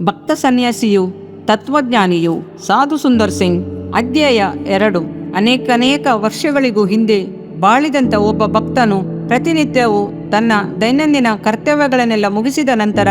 ಭಕ್ತ ಸನ್ಯಾಸಿಯು ತತ್ವಜ್ಞಾನಿಯು ಸಾಧು ಸುಂದರ್ ಸಿಂಗ್. ಅಧ್ಯಾಯ 2. ಅನೇಕ ವರ್ಷಗಳಿಗೂ ಹಿಂದೆ ಬಾಳಿದಂಥ ಒಬ್ಬ ಭಕ್ತನು ಪ್ರತಿನಿತ್ಯವೂ ತನ್ನ ದೈನಂದಿನ ಕರ್ತವ್ಯಗಳನ್ನೆಲ್ಲ ಮುಗಿಸಿದ ನಂತರ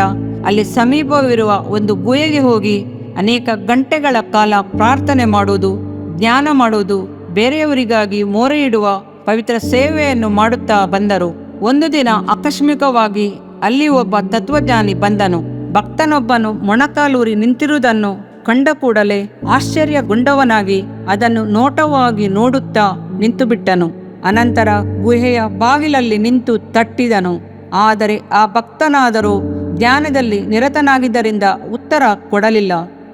ಅಲ್ಲಿ ಸಮೀಪವಿರುವ ಒಂದು ಗುಹೆಗೆ ಹೋಗಿ ಅನೇಕ ಗಂಟೆಗಳ ಕಾಲ ಪ್ರಾರ್ಥನೆ ಮಾಡುವುದು, ಧ್ಯಾನ ಮಾಡುವುದು, ಬೇರೆಯವರಿಗಾಗಿ ಮೊರೆ ಇಡುವ ಪವಿತ್ರ ಸೇವೆಯನ್ನು ಮಾಡುತ್ತಾ ಬಂದರು. ಒಂದು ದಿನ ಆಕಸ್ಮಿಕವಾಗಿ ಅಲ್ಲಿ ಒಬ್ಬ ತತ್ವಜ್ಞಾನಿ ಬಂದನು. ಭಕ್ತನೊಬ್ಬನು ಮೊಣಕಾಲೂರಿ ನಿಂತಿರುವುದನ್ನು ಕಂಡ ಕೂಡಲೇ ಆಶ್ಚರ್ಯಗೊಂಡವನಾಗಿ ಅದನ್ನು ನೋಟವಾಗಿ ನೋಡುತ್ತಾ ನಿಂತುಬಿಟ್ಟನು. ಅನಂತರ ಗುಹೆಯ ಬಾಗಿಲಲ್ಲಿ ನಿಂತು ತಟ್ಟಿದನು. ಆದರೆ ಆ ಭಕ್ತನಾದರೂ ಧ್ಯಾನದಲ್ಲಿ ನಿರತನಾಗಿದ್ದರಿಂದ ಉತ್ತರ ಕೊಡಲಿಲ್ಲ.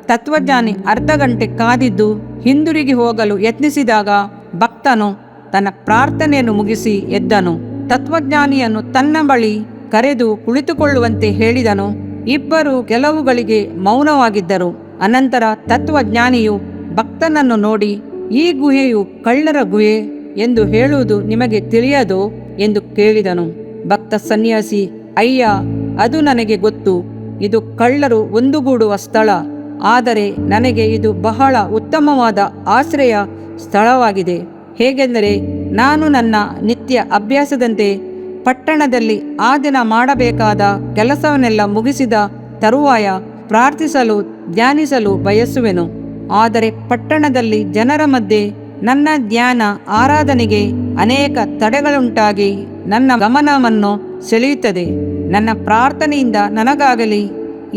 ತತ್ವಜ್ಞಾನಿ ಅರ್ಧ ಗಂಟೆ ಕಾದಿದ್ದು ಹಿಂದಿರುಗಿ ಹೋಗಲು ಯತ್ನಿಸಿದಾಗ ಭಕ್ತನು ತನ್ನ ಪ್ರಾರ್ಥನೆಯನ್ನು ಮುಗಿಸಿ ಎದ್ದನು. ತತ್ವಜ್ಞಾನಿಯನ್ನು ತನ್ನ ಬಳಿ ಕರೆದು ಕುಳಿತುಕೊಳ್ಳುವಂತೆ ಹೇಳಿದನು. ಇಬ್ಬರು ಕೆಲವುಗಳಿಗೆ ಮೌನವಾಗಿದ್ದರು. ಅನಂತರ ತತ್ವಜ್ಞಾನಿಯು ಭಕ್ತನನ್ನು ನೋಡಿ, ಈ ಗುಹೆಯು ಕಳ್ಳರ ಗುಹೆ ಎಂದು ಹೇಳುವುದು ನಿಮಗೆ ತಿಳಿಯದೋ ಎಂದು ಕೇಳಿದನು. ಭಕ್ತ ಸನ್ಯಾಸಿ, ಅಯ್ಯ, ಅದು ನನಗೆ ಗೊತ್ತು. ಇದು ಕಳ್ಳರು ಒಂದುಗೂಡುವ ಸ್ಥಳ. ಆದರೆ ನನಗೆ ಇದು ಬಹಳ ಉತ್ತಮವಾದ ಆಶ್ರಯ ಸ್ಥಳವಾಗಿದೆ. ಹೇಗೆಂದರೆ ನಾನು ನನ್ನ ನಿತ್ಯ ಅಭ್ಯಾಸದಂತೆ ಪಟ್ಟಣದಲ್ಲಿ ಆ ದಿನ ಮಾಡಬೇಕಾದ ಕೆಲಸವನ್ನೆಲ್ಲ ಮುಗಿಸಿದ ತರುವಾಯ ಪ್ರಾರ್ಥಿಸಲು ಧ್ಯಾನಿಸಲು ಬಯಸುವೆನು. ಆದರೆ ಪಟ್ಟಣದಲ್ಲಿ ಜನರ ಮಧ್ಯೆ ನನ್ನ ಧ್ಯಾನ ಆರಾಧನೆಗೆ ಅನೇಕ ತಡೆಗಳುಂಟಾಗಿ ನನ್ನ ಗಮನವನ್ನು ಸೆಳೆಯುತ್ತದೆ. ನನ್ನ ಪ್ರಾರ್ಥನೆಯಿಂದ ನನಗಾಗಲಿ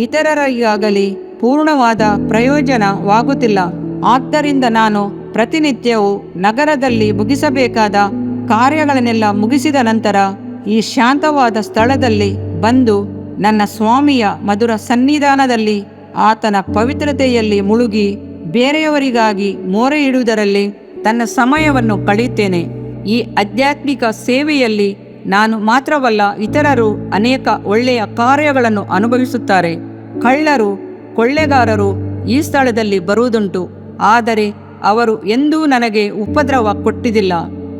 ಇತರರಿಗಾಗಲಿ ಪೂರ್ಣವಾದ ಪ್ರಯೋಜನವಾಗುತ್ತಿಲ್ಲ. ಆದ್ದರಿಂದ ನಾನು ಪ್ರತಿನಿತ್ಯವೂ ನಗರದಲ್ಲಿ ಮುಗಿಸಬೇಕಾದ ಕಾರ್ಯಗಳನ್ನೆಲ್ಲ ಮುಗಿಸಿದ ನಂತರ ಈ ಶಾಂತವಾದ ಸ್ಥಳದಲ್ಲಿ ಬಂದು ನನ್ನ ಸ್ವಾಮಿಯ ಮಧುರ ಸನ್ನಿಧಾನದಲ್ಲಿ ಆತನ ಪವಿತ್ರತೆಯಲ್ಲಿ ಮುಳುಗಿ ಬೇರೆಯವರಿಗಾಗಿ ಮೊರೆ ಇಡುವುದರಲ್ಲಿ ತನ್ನ ಸಮಯವನ್ನು ಕಳೆಯುತ್ತೇನೆ. ಈ ಆಧ್ಯಾತ್ಮಿಕ ಸೇವೆಯಲ್ಲಿ ನಾನು ಮಾತ್ರವಲ್ಲ, ಇತರರು ಅನೇಕ ಒಳ್ಳೆಯ ಕಾರ್ಯಗಳನ್ನು ಅನುಭವಿಸುತ್ತಾರೆ. ಕಳ್ಳರು, ಕೊಳ್ಳೆಗಾರರು ಈ ಸ್ಥಳದಲ್ಲಿ ಬರುವುದುಂಟು. ಆದರೆ ಅವರು ಎಂದೂ ನನಗೆ ಉಪದ್ರವ ಕೊಟ್ಟಿದ್ದಿಲ್ಲ.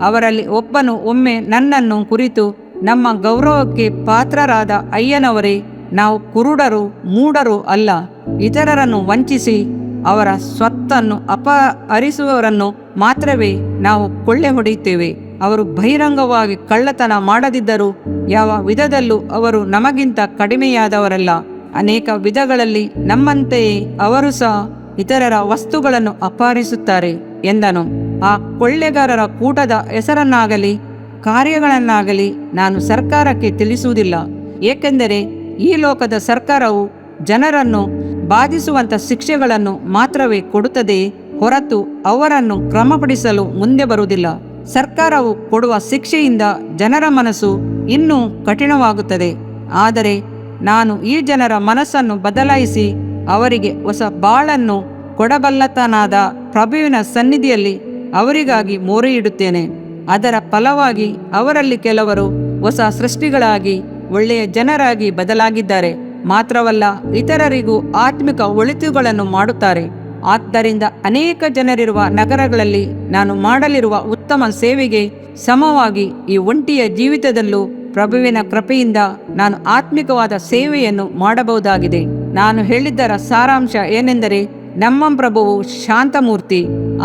ಅವರಲ್ಲಿ ಒಬ್ಬನು ಒಮ್ಮೆ ನನ್ನನ್ನು ಕುರಿತು, ನಮ್ಮ ಗೌರವಕ್ಕೆ ಪಾತ್ರರಾದ ಅಯ್ಯನವರೇ, ನಾವು ಕುರುಡರು ಮೂಢರು ಅಲ್ಲ. ಇತರರನ್ನು ವಂಚಿಸಿ ಅವರ ಸ್ವತ್ತನ್ನು ಅಪಹರಿಸುವವರನ್ನು ಮಾತ್ರವೇ ನಾವು ಕೊಳ್ಳೆ ಹೊಡೆಯುತ್ತೇವೆ. ಅವರು ಬಹಿರಂಗವಾಗಿ ಕಳ್ಳತನ ಮಾಡದಿದ್ದರೂ ಯಾವ ವಿಧದಲ್ಲೂ ಅವರು ನಮಗಿಂತ ಕಡಿಮೆಯಾದವರಲ್ಲ. ಅನೇಕ ವಿಧಗಳಲ್ಲಿ ನಮ್ಮಂತೆಯೇ ಅವರು ಸಹ ಇತರರ ವಸ್ತುಗಳನ್ನು ಅಪಹರಿಸುತ್ತಾರೆ ಎಂದನು. ಆ ಕೊಳ್ಳೆಗಾರರ ಕೂಟದ ಹೆಸರನ್ನಾಗಲಿ ಕಾರ್ಯಗಳನ್ನಾಗಲಿ ನಾನು ಸರ್ಕಾರಕ್ಕೆ ತಿಳಿಸುವುದಿಲ್ಲ. ಏಕೆಂದರೆ ಈ ಲೋಕದ ಸರ್ಕಾರವು ಜನರನ್ನು ಬಾಧಿಸುವಂಥ ಶಿಕ್ಷೆಗಳನ್ನು ಮಾತ್ರವೇ ಕೊಡುತ್ತದೆ ಹೊರತು ಅವರನ್ನು ಕ್ರಮಪಡಿಸಲು ಮುಂದೆ ಬರುವುದಿಲ್ಲ. ಸರ್ಕಾರವು ಕೊಡುವ ಶಿಕ್ಷೆಯಿಂದ ಜನರ ಮನಸ್ಸು ಇನ್ನೂ ಕಠಿಣವಾಗುತ್ತದೆ. ಆದರೆ ನಾನು ಈ ಜನರ ಮನಸ್ಸನ್ನು ಬದಲಾಯಿಸಿ ಅವರಿಗೆ ಹೊಸ ಬಾಳನ್ನು ಕೊಡಬಲ್ಲತನಾದ ಪ್ರಭುವಿನ ಸನ್ನಿಧಿಯಲ್ಲಿ ಅವರಿಗಾಗಿ ಮೊರೆ ಇಡುತ್ತೇನೆ. ಅದರ ಫಲವಾಗಿ ಅವರಲ್ಲಿ ಕೆಲವರು ಹೊಸ ಸೃಷ್ಟಿಗಳಾಗಿ ಒಳ್ಳೆಯ ಜನರಾಗಿ ಬದಲಾಗಿದ್ದಾರೆ. ಮಾತ್ರವಲ್ಲ, ಇತರರಿಗೂ ಆತ್ಮಿಕ ಒಳಿತುಗಳನ್ನು ಮಾಡುತ್ತಾರೆ. ಆದ್ದರಿಂದ ಅನೇಕ ಜನರಿರುವ ನಗರಗಳಲ್ಲಿ ನಾನು ಮಾಡಲಿರುವ ಉತ್ತಮ ಸೇವೆಗೆ ಸಮವಾಗಿ ಈ ಒಂಟಿಯ ಜೀವಿತದಲ್ಲೂ ಪ್ರಭುವಿನ ಕೃಪೆಯಿಂದ ನಾನು ಆತ್ಮಿಕವಾದ ಸೇವೆಯನ್ನು ಮಾಡಬಹುದಾಗಿದೆ. ನಾನು ಹೇಳಿದ್ದರ ಸಾರಾಂಶ ಏನೆಂದರೆ, ನಮ್ಮ ಪ್ರಭುವು ಶಾಂತಮೂರ್ತಿ.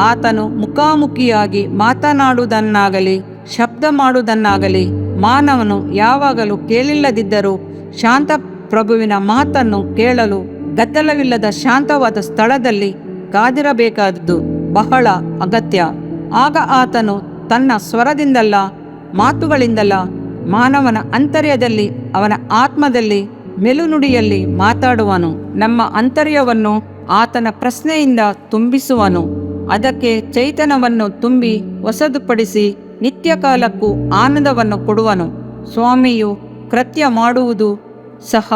ಆತನು ಮುಖಾಮುಖಿಯಾಗಿ ಮಾತನಾಡುವುದನ್ನಾಗಲಿ ಶಬ್ದ ಮಾಡುವುದನ್ನಾಗಲಿ ಮಾನವನು ಯಾವಾಗಲೂ ಕೇಳಿಲ್ಲದಿದ್ದರೂ ಶಾಂತ ಪ್ರಭುವಿನ ಮಾತನ್ನು ಕೇಳಲು ಗದ್ದಲವಿಲ್ಲದ ಶಾಂತವಾದ ಸ್ಥಳದಲ್ಲಿ ಕಾದಿರಬೇಕಾದದ್ದು ಬಹಳ ಅಗತ್ಯ. ಆಗ ಆತನು ತನ್ನ ಸ್ವರದಿಂದಲ್ಲ, ಮಾತುಗಳಿಂದಲ್ಲ, ಮಾನವನ ಅಂತರ್ಯದಲ್ಲಿ, ಅವನ ಆತ್ಮದಲ್ಲಿ, ಮೆಲುನುಡಿಯಲ್ಲಿ ಮಾತಾಡುವನು. ನಮ್ಮ ಅಂತರ್ಯವನ್ನು ಆತನ ಪ್ರಶ್ನೆಯಿಂದ ತುಂಬಿಸುವನು. ಅದಕ್ಕೆ ಚೈತನ್ಯವನ್ನು ತುಂಬಿ ಹೊಸದುಪಡಿಸಿ ನಿತ್ಯ ಕಾಲಕ್ಕೂ ಆನಂದವನ್ನು ಕೊಡುವನು. ಸ್ವಾಮಿಯು ಕೃತ್ಯ ಮಾಡುವುದು ಸಹ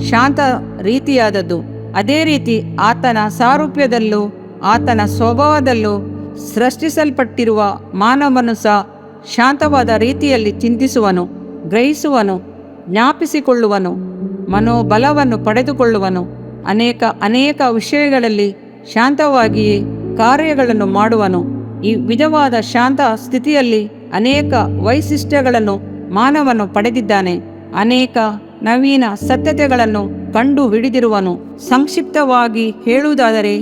ಶಾಂತ ರೀತಿಯಾದದ್ದು. ಅದೇ ರೀತಿ ಆತನ ಸಾರೂಪ್ಯದಲ್ಲೂ ಆತನ ಸ್ವಭಾವದಲ್ಲೂ ಸೃಷ್ಟಿಸಲ್ಪಟ್ಟಿರುವ ಮಾನವನು ಸಹ ಶಾಂತವಾದ ರೀತಿಯಲ್ಲಿ ಚಿಂತಿಸುವನು, ಗ್ರಹಿಸುವನು, ಜ್ಞಾಪಿಸಿಕೊಳ್ಳುವನು, ಮನೋಬಲವನ್ನು ಪಡೆದುಕೊಳ್ಳುವನು. ಅನೇಕ ವಿಷಯಗಳಲ್ಲಿ ಶಾಂತವಾಗಿಯೇ ಕಾರ್ಯಗಳನ್ನು ಮಾಡುವನು. ಈ ವಿಧವಾದ ಶಾಂತ ಸ್ಥಿತಿಯಲ್ಲಿ ಅನೇಕ ವೈಶಿಷ್ಟ್ಯಗಳನ್ನು ಮಾನವನು ಪಡೆದಿದ್ದಾನೆ. ಅನೇಕ ನವೀನ ಸತ್ಯತೆಗಳನ್ನು ಕಂಡು ಹಿಡಿದಿರುವನು. ಸಂಕ್ಷಿಪ್ತವಾಗಿ ಹೇಳುವುದಾದರೆ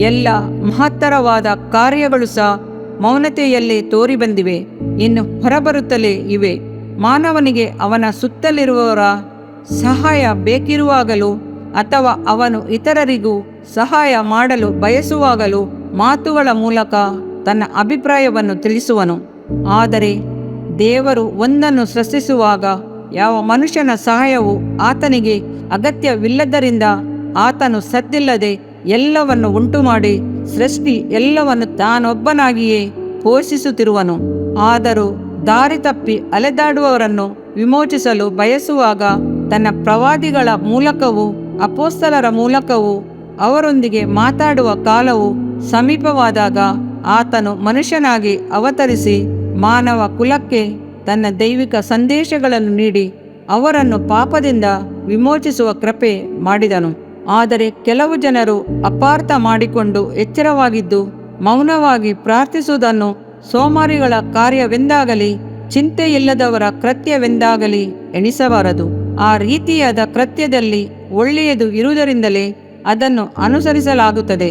ಎಲ್ಲ ಮಹತ್ತರವಾದ ಕಾರ್ಯಗಳು ಸಹ ಮೌನತೆಯಲ್ಲೇ ತೋರಿಬಂದಿವೆ, ಇನ್ನು ಹೊರಬರುತ್ತಲೇ ಇವೆ. ಮಾನವನಿಗೆ ಅವನ ಸುತ್ತಲಿರುವವರ ಸಹಾಯ ಬೇಕಿರುವಾಗಲೂ ಅಥವಾ ಅವನು ಇತರರಿಗೂ ಸಹಾಯ ಮಾಡಲು ಬಯಸುವಾಗಲೂ ಮಾತುಗಳ ಮೂಲಕ ತನ್ನ ಅಭಿಪ್ರಾಯವನ್ನು ತಿಳಿಸುವನು. ಆದರೆ ದೇವರು ಒಂದನ್ನು ಸೃಷ್ಟಿಸುವಾಗ ಯಾವ ಮನುಷ್ಯನ ಸಹಾಯವು ಆತನಿಗೆ ಅಗತ್ಯವಿಲ್ಲದರಿಂದ ಆತನು ಸದ್ದಿಲ್ಲದೆ ಎಲ್ಲವನ್ನು ಉಂಟುಮಾಡಿ ಸೃಷ್ಟಿ ಎಲ್ಲವನ್ನು ತಾನೊಬ್ಬನಾಗಿಯೇ ಪೋಷಿಸುತ್ತಿರುವನು. ಆದರೂ ದಾರಿ ತಪ್ಪಿ ಅಲೆದಾಡುವವರನ್ನು ವಿಮೋಚಿಸಲು ಬಯಸುವಾಗ ತನ್ನ ಪ್ರವಾದಿಗಳ ಮೂಲಕವೂ ಅಪೊಸ್ತಲರ ಮೂಲಕವೂ ಅವರೊಂದಿಗೆ ಮಾತಾಡುವ ಕಾಲವು ಸಮೀಪವಾದಾಗ ಆತನು ಮನುಷ್ಯನಾಗಿ ಅವತರಿಸಿ ಮಾನವ ಕುಲಕ್ಕೆ ತನ್ನ ದೈವಿಕ ಸಂದೇಶಗಳನ್ನು ನೀಡಿ ಅವರನ್ನು ಪಾಪದಿಂದ ವಿಮೋಚಿಸುವ ಕೃಪೆ ಮಾಡಿದನು. ಆದರೆ ಕೆಲವು ಜನರು ಅಪಾರ್ಥ ಮಾಡಿಕೊಂಡು ಎಚ್ಚರವಾಗಿದ್ದು ಮೌನವಾಗಿ ಪ್ರಾರ್ಥಿಸುವುದನ್ನು ಸೋಮಾರಿಗಳ ಕಾರ್ಯವೆಂದಾಗಲಿ ಚಿಂತೆಯಿಲ್ಲದವರ ಕೃತ್ಯವೆಂದಾಗಲಿ ಎಣಿಸಬಾರದು. ಆ ರೀತಿಯಾದ ಕೃತ್ಯದಲ್ಲಿ ಒಳ್ಳೆಯದು ಇರುವುದರಿಂದಲೇ ಅದನ್ನು ಅನುಸರಿಸಲಾಗುತ್ತದೆ.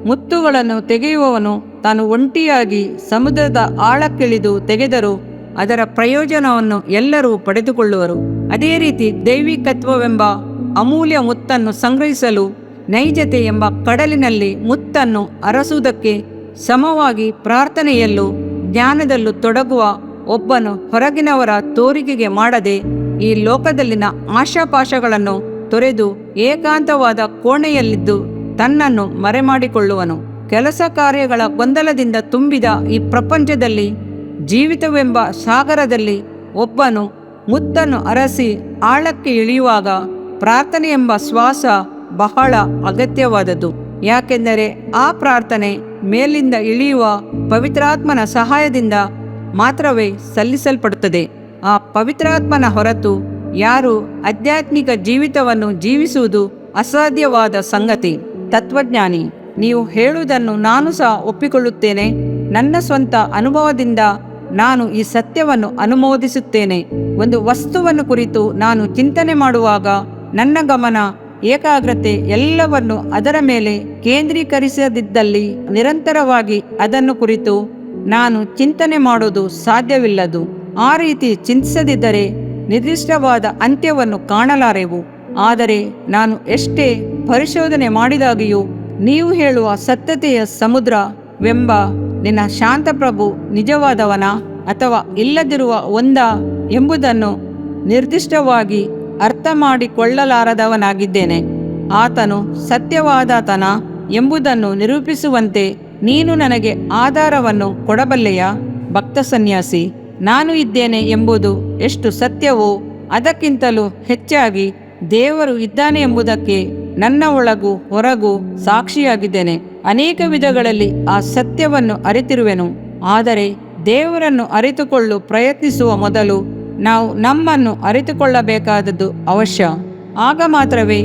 ಮುತ್ತುಗಳನ್ನು ತೆಗೆಯುವವನು ತಾನು ಒಂಟಿಯಾಗಿ ಸಮುದ್ರದ ಆಳಕ್ಕಿಳಿದು ತೆಗೆದರೂ ಅದರ ಪ್ರಯೋಜನವನ್ನು ಎಲ್ಲರೂ ಪಡೆದುಕೊಳ್ಳುವರು. ಅದೇ ರೀತಿ ದೈವಿಕತ್ವವೆಂಬ ಅಮೂಲ್ಯ ಮುತ್ತನ್ನು ಸಂಗ್ರಹಿಸಲು ನೈಜತೆ ಎಂಬ ಕಡಲಿನಲ್ಲಿ ಮುತ್ತನ್ನು ಅರಸುವುದಕ್ಕೆ ಸಮವಾಗಿ ಪ್ರಾರ್ಥನೆಯಲ್ಲೂ ಜ್ಞಾನದಲ್ಲೂ ತೊಡಗುವ ಒಬ್ಬನು ಹೊರಗಿನವರ ತೋರಿಕೆಗೆ ಮಾಡದೆ ಈ ಲೋಕದಲ್ಲಿನ ಆಶಾಪಾಶಗಳನ್ನು ತೊರೆದು ಏಕಾಂತವಾದ ಕೋಣೆಯಲ್ಲಿದ್ದು ತನ್ನನ್ನು ಮರೆಮಾಡಿಕೊಳ್ಳುವನು. ಕೆಲಸ ಕಾರ್ಯಗಳ ಗೊಂದಲದಿಂದ ತುಂಬಿದ ಈ ಪ್ರಪಂಚದಲ್ಲಿ ಜೀವಿತವೆಂಬ ಸಾಗರದಲ್ಲಿ ಒಬ್ಬನು ಮುತ್ತನ್ನು ಅರಸಿ ಆಳಕ್ಕೆ ಇಳಿಯುವಾಗ ಪ್ರಾರ್ಥನೆ ಎಂಬ ಶ್ವಾಸ ಬಹಳ ಅಗತ್ಯವಾದದ್ದು. ಯಾಕೆಂದರೆ ಆ ಪ್ರಾರ್ಥನೆ ಮೇಲಿಂದ ಇಳಿಯುವ ಪವಿತ್ರಾತ್ಮನ ಸಹಾಯದಿಂದ ಮಾತ್ರವೇ ಸಲ್ಲಿಸಲ್ಪಡುತ್ತದೆ. ಆ ಪವಿತ್ರಾತ್ಮನ ಹೊರತು ಯಾರು ಆಧ್ಯಾತ್ಮಿಕ ಜೀವಿತವನ್ನು ಜೀವಿಸುವುದು ಅಸಾಧ್ಯವಾದ ಸಂಗತಿ. ತತ್ವಜ್ಞಾನಿ: ನೀವು ಹೇಳುವುದನ್ನು ನಾನು ಸಹ ಒಪ್ಪಿಕೊಳ್ಳುತ್ತೇನೆ. ನನ್ನ ಸ್ವಂತ ಅನುಭವದಿಂದ ನಾನು ಈ ಸತ್ಯವನ್ನು ಅನುಮೋದಿಸುತ್ತೇನೆ. ಒಂದು ವಸ್ತುವನ್ನು ಕುರಿತು ನಾನು ಚಿಂತನೆ ಮಾಡುವಾಗ ನನ್ನ ಗಮನ ಏಕಾಗ್ರತೆ ಎಲ್ಲವನ್ನು ಅದರ ಮೇಲೆ ಕೇಂದ್ರೀಕರಿಸದಿದ್ದಲ್ಲಿ ನಿರಂತರವಾಗಿ ಅದನ್ನು ಕುರಿತು ನಾನು ಚಿಂತನೆ ಮಾಡೋದು ಸಾಧ್ಯವಿಲ್ಲದು. ಆ ರೀತಿ ಚಿಂತಿಸದಿದ್ದರೆ ನಿರ್ದಿಷ್ಟವಾದ ಅಂತ್ಯವನ್ನು ಕಾಣಲಾರೆವು. ಆದರೆ ನಾನು ಎಷ್ಟೇ ಪರಿಶೋಧನೆ ಮಾಡಿದಾಗಿಯೂ ನೀವು ಹೇಳುವ ಸತ್ಯತೆಯ ಸಮುದ್ರವೆಂಬ ನಿನ್ನ ಶಾಂತಪ್ರಭು ನಿಜವಾದವನ ಅಥವಾ ಇಲ್ಲದಿರುವ ಒಂದಾ ಎಂಬುದನ್ನು ನಿರ್ದಿಷ್ಟವಾಗಿ ಅರ್ಥ ಮಾಡಿಕೊಳ್ಳಲಾರದವನಾಗಿದ್ದೇನೆ. ಆತನು ಸತ್ಯವಾದಾತನ ಎಂಬುದನ್ನು ನಿರೂಪಿಸುವಂತೆ ನೀನು ನನಗೆ ಆಧಾರವನ್ನು ಕೊಡಬಲ್ಲೆಯಾ? ಭಕ್ತ ಸನ್ಯಾಸಿ: ನಾನು ಇದ್ದೇನೆ ಎಂಬುದು ಎಷ್ಟು ಸತ್ಯವೋ ಅದಕ್ಕಿಂತಲೂ ಹೆಚ್ಚಾಗಿ ದೇವರು ಇದ್ದಾನೆ ಎಂಬುದಕ್ಕೆ ನನ್ನ ಒಳಗೂ ಹೊರಗೂ ಸಾಕ್ಷಿಯಾಗಿದ್ದೇನೆ. ಅನೇಕ ವಿಧಗಳಲ್ಲಿ ಆ ಸತ್ಯವನ್ನು ಅರಿತಿರುವೆನು. ಆದರೆ ದೇವರನ್ನು ಅರಿತುಕೊಳ್ಳಲು ಪ್ರಯತ್ನಿಸುವ ಮೊದಲು ನಾವು ನಮ್ಮನ್ನು ಅರಿತುಕೊಳ್ಳಬೇಕಾದದ್ದು ಅವಶ್ಯ. ಆಗ ಮಾತ್ರವೇ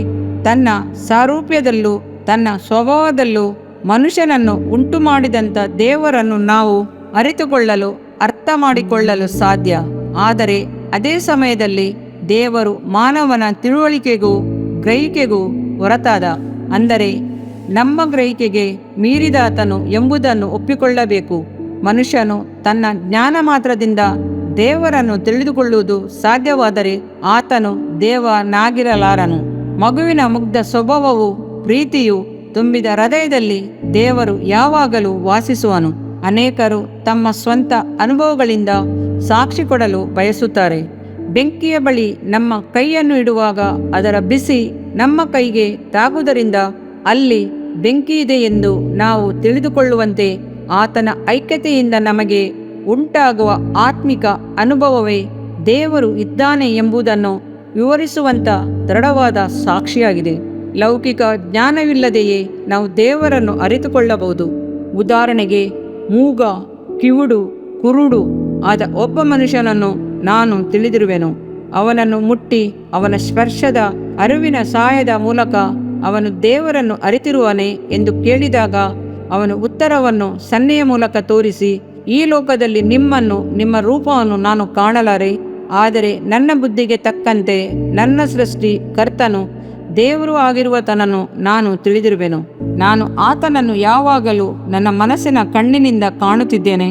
ತನ್ನ ಸಾರೂಪ್ಯದಲ್ಲೂ ತನ್ನ ಸ್ವಭಾವದಲ್ಲೂ ಮನುಷ್ಯನನ್ನು ಉಂಟು ಮಾಡಿದಂಥ ದೇವರನ್ನು ನಾವು ಅರಿತುಕೊಳ್ಳಲು ಅರ್ಥ ಮಾಡಿಕೊಳ್ಳಲು ಸಾಧ್ಯ. ಆದರೆ ಅದೇ ಸಮಯದಲ್ಲಿ ದೇವರು ಮಾನವನ ತಿಳುವಳಿಕೆಗೂ ಗ್ರಹಿಕೆಗೂ ಹೊರತಾದ, ಅಂದರೆ ನಮ್ಮ ಗ್ರಹಿಕೆಗೆ ಮೀರಿದಾತನು ಎಂಬುದನ್ನು ಒಪ್ಪಿಕೊಳ್ಳಬೇಕು. ಮನುಷ್ಯನು ತನ್ನ ಜ್ಞಾನ ಮಾತ್ರದಿಂದ ದೇವರನ್ನು ತಿಳಿದುಕೊಳ್ಳುವುದು ಸಾಧ್ಯವಾದರೆ ಆತನು ದೇವನಾಗಿರಲಾರನು. ಮಗುವಿನ ಮುಗ್ಧ ಸ್ವಭಾವವು ಪ್ರೀತಿಯು ತುಂಬಿದ ಹೃದಯದಲ್ಲಿ ದೇವರು ಯಾವಾಗಲೂ ವಾಸಿಸುವನು. ಅನೇಕರು ತಮ್ಮ ಸ್ವಂತ ಅನುಭವಗಳಿಂದ ಸಾಕ್ಷಿ ಕೊಡಲು ಬಯಸುತ್ತಾರೆ. ಬೆಂಕಿಯ ಬಳಿ ನಮ್ಮ ಕೈಯನ್ನು ಇಡುವಾಗ ಅದರ ಬಿಸಿ ನಮ್ಮ ಕೈಗೆ ತಾಗುವುದರಿಂದ ಅಲ್ಲಿ ಬೆಂಕಿ ಇದೆ ಎಂದು ನಾವು ತಿಳಿದುಕೊಳ್ಳುವಂತೆ ಆತನ ಐಕ್ಯತೆಯಿಂದ ನಮಗೆ ಉಂಟಾಗುವ ಆತ್ಮಿಕ ಅನುಭವವೇ ದೇವರು ಇದ್ದಾನೆ ಎಂಬುದನ್ನು ವಿವರಿಸುವಂಥ ದೃಢವಾದ ಸಾಕ್ಷಿಯಾಗಿದೆ. ಲೌಕಿಕ ಜ್ಞಾನವಿಲ್ಲದೆಯೇ ನಾವು ದೇವರನ್ನು ಅರಿತುಕೊಳ್ಳಬಹುದು. ಉದಾಹರಣೆಗೆ, ಮೂಗ, ಕಿವುಡು, ಕುರುಡು ಆದ ಒಬ್ಬ ಮನುಷ್ಯನನ್ನು ನಾನು ತಿಳಿದಿರುವೆನು. ಅವನನ್ನು ಮುಟ್ಟಿ ಅವನ ಸ್ಪರ್ಶದ ಅರಿವಿನ ಸಹಾಯದ ಮೂಲಕ ಅವನು ದೇವರನ್ನು ಅರಿತಿರುವನೇ ಎಂದು ಕೇಳಿದಾಗ ಅವನು ಉತ್ತರವನ್ನು ಸನ್ನೆಯ ಮೂಲಕ ತೋರಿಸಿ, ಈ ಲೋಕದಲ್ಲಿ ನಿಮ್ಮನ್ನು ನಿಮ್ಮ ರೂಪವನ್ನು ನಾನು ಕಾಣಲಾರೆ, ಆದರೆ ನನ್ನ ಬುದ್ಧಿಗೆ ತಕ್ಕಂತೆ ನನ್ನ ಸೃಷ್ಟಿ ಕರ್ತನು ದೇವರು ಆಗಿರುವತನನ್ನು ನಾನು ತಿಳಿದಿರುವೆನು. ನಾನು ಆತನನ್ನು ಯಾವಾಗಲೂ ನನ್ನ ಮನಸ್ಸಿನ ಕಣ್ಣಿನಿಂದ ಕಾಣುತ್ತಿದ್ದೇನೆ.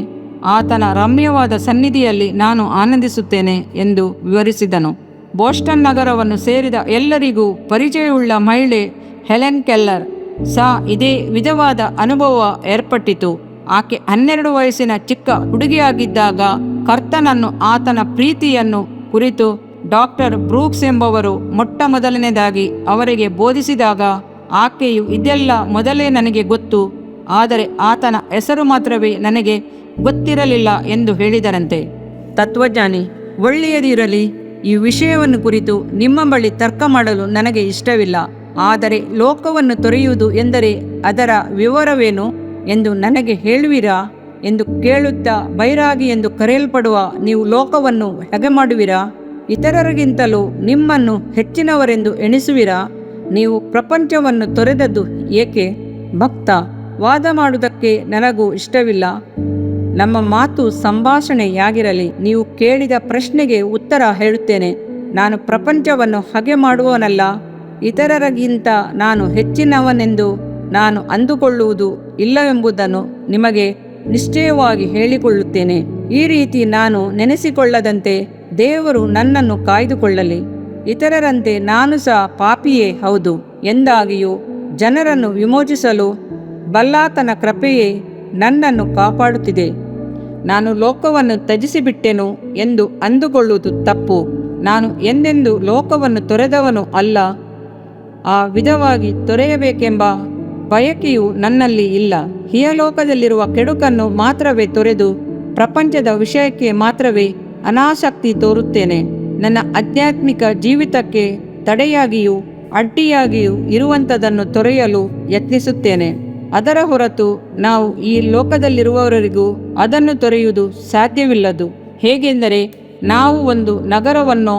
ಆತನ ರಮ್ಯವಾದ ಸನ್ನಿಧಿಯಲ್ಲಿ ನಾನು ಆನಂದಿಸುತ್ತೇನೆ ಎಂದು ವಿವರಿಸಿದನು. ಬೋಸ್ಟನ್ ನಗರವನ್ನು ಸೇರಿದ ಎಲ್ಲರಿಗೂ ಪರಿಚಯವುಳ್ಳ ಮಹಿಳೆ ಹೆಲೆನ್ ಕೆಲ್ಲರ್ ಸಹ ಇದೇ ವಿಧವಾದ ಅನುಭವ ಏರ್ಪಟ್ಟಿತು. ಆಕೆ 12 ವಯಸ್ಸಿನ ಚಿಕ್ಕ ಹುಡುಗಿಯಾಗಿದ್ದಾಗ ಕರ್ತನನ್ನು ಆತನ ಪ್ರೀತಿಯನ್ನು ಕುರಿತು ಡಾಕ್ಟರ್ ಬ್ರೂಕ್ಸ್ ಎಂಬವರು ಮೊಟ್ಟ ಮೊದಲನೇದಾಗಿ ಅವರಿಗೆ ಬೋಧಿಸಿದಾಗ ಆಕೆಯು ಇದೆಲ್ಲ ಮೊದಲೇ ನನಗೆ ಗೊತ್ತು, ಆದರೆ ಆತನ ಹೆಸರು ಮಾತ್ರವೇ ನನಗೆ ಗೊತ್ತಿರಲಿಲ್ಲ ಎಂದು ಹೇಳಿದರಂತೆ. ತತ್ವಜ್ಞಾನಿ: ಒಳ್ಳೆಯದಿರಲಿ, ಈ ವಿಷಯವನ್ನು ಕುರಿತು ನಿಮ್ಮ ಬಳಿ ತರ್ಕ ಮಾಡಲು ನನಗೆ ಇಷ್ಟವಿಲ್ಲ. ಆದರೆ ಲೋಕವನ್ನು ತೊರೆಯುವುದು ಎಂದರೆ ಅದರ ವಿವರವೇನು ಎಂದು ನನಗೆ ಹೇಳುವಿರಾ ಎಂದು ಕೇಳುತ್ತಾ, ಬೈರಾಗಿ ಎಂದು ಕರೆಯಲ್ಪಡುವ ನೀವು ಲೋಕವನ್ನು ಹೇಗೆ ಮಾಡುವಿರಾ? ಇತರರಿಗಿಂತಲೂ ನಿಮ್ಮನ್ನು ಹೆಚ್ಚಿನವರೆಂದು ಎಣಿಸುವಿರಾ? ನೀವು ಪ್ರಪಂಚವನ್ನು ತೊರೆದದ್ದು ಏಕೆ? ಭಕ್ತ: ವಾದ ಮಾಡುವುದಕ್ಕೆ ನನಗೂ ಇಷ್ಟವಿಲ್ಲ. ನಮ್ಮ ಮಾತು ಸಂಭಾಷಣೆಯಾಗಿರಲಿ. ನೀವು ಕೇಳಿದ ಪ್ರಶ್ನೆಗೆ ಉತ್ತರ ಹೇಳುತ್ತೇನೆ. ನಾನು ಪ್ರಪಂಚವನ್ನು ಹಾಗೆ ಮಾಡುವವನಲ್ಲ. ಇತರರಿಗಿಂತ ನಾನು ಹೆಚ್ಚಿನವನೆಂದು ನಾನು ಅಂದುಕೊಳ್ಳುವುದು ಇಲ್ಲವೆಂಬುದನ್ನು ನಿಮಗೆ ನಿಶ್ಚಯವಾಗಿ ಹೇಳಿಕೊಳ್ಳುತ್ತೇನೆ. ಈ ರೀತಿ ನಾನು ನೆನೆಸಿಕೊಳ್ಳದಂತೆ ದೇವರು ನನ್ನನ್ನು ಕಾಯ್ದುಕೊಳ್ಳಲಿ. ಇತರರಂತೆ ನಾನು ಸಹ ಪಾಪಿಯೇ ಹೌದು ಎಂದಾಗಿಯೂ ಜನರನ್ನು ವಿಮೋಚಿಸಲು ಬಲ್ಲಾತನ ಕೃಪೆಯೇ ನನ್ನನ್ನು ಕಾಪಾಡುತ್ತಿದೆ. ನಾನು ಲೋಕವನ್ನು ತ್ಯಜಿಸಿಬಿಟ್ಟೆನು ಎಂದು ಅಂದುಕೊಳ್ಳುವುದು ತಪ್ಪು. ನಾನು ಎಂದೆಂದೂ ಲೋಕವನ್ನು ತೊರೆದವನು ಅಲ್ಲ. ಆ ವಿಧವಾಗಿ ತೊರೆಯಬೇಕೆಂಬ ಬಯಕೆಯು ನನ್ನಲ್ಲಿ ಇಲ್ಲ. ಇಹಲೋಕದಲ್ಲಿರುವ ಕೆಡುಕನ್ನು ಮಾತ್ರವೇ ತೊರೆದು ಪ್ರಪಂಚದ ವಿಷಯಕ್ಕೆ ಮಾತ್ರವೇ ಅನಾಸಕ್ತಿ ತೋರುತ್ತೇನೆ. ನನ್ನ ಆಧ್ಯಾತ್ಮಿಕ ಜೀವಿತಕ್ಕೆ ತಡೆಯಾಗಿಯೂ ಅಡ್ಡಿಯಾಗಿಯೂ ಇರುವಂಥದ್ದನ್ನು ತೊರೆಯಲು ಯತ್ನಿಸುತ್ತೇನೆ. ಅದರ ಹೊರತು ನಾವು ಈ ಲೋಕದಲ್ಲಿರುವವರಿಗೂ ಅದನ್ನು ತೊರೆಯುವುದು ಸಾಧ್ಯವಿಲ್ಲದು. ಹೇಗೆಂದರೆ, ನಾವು ಒಂದು ನಗರವನ್ನೋ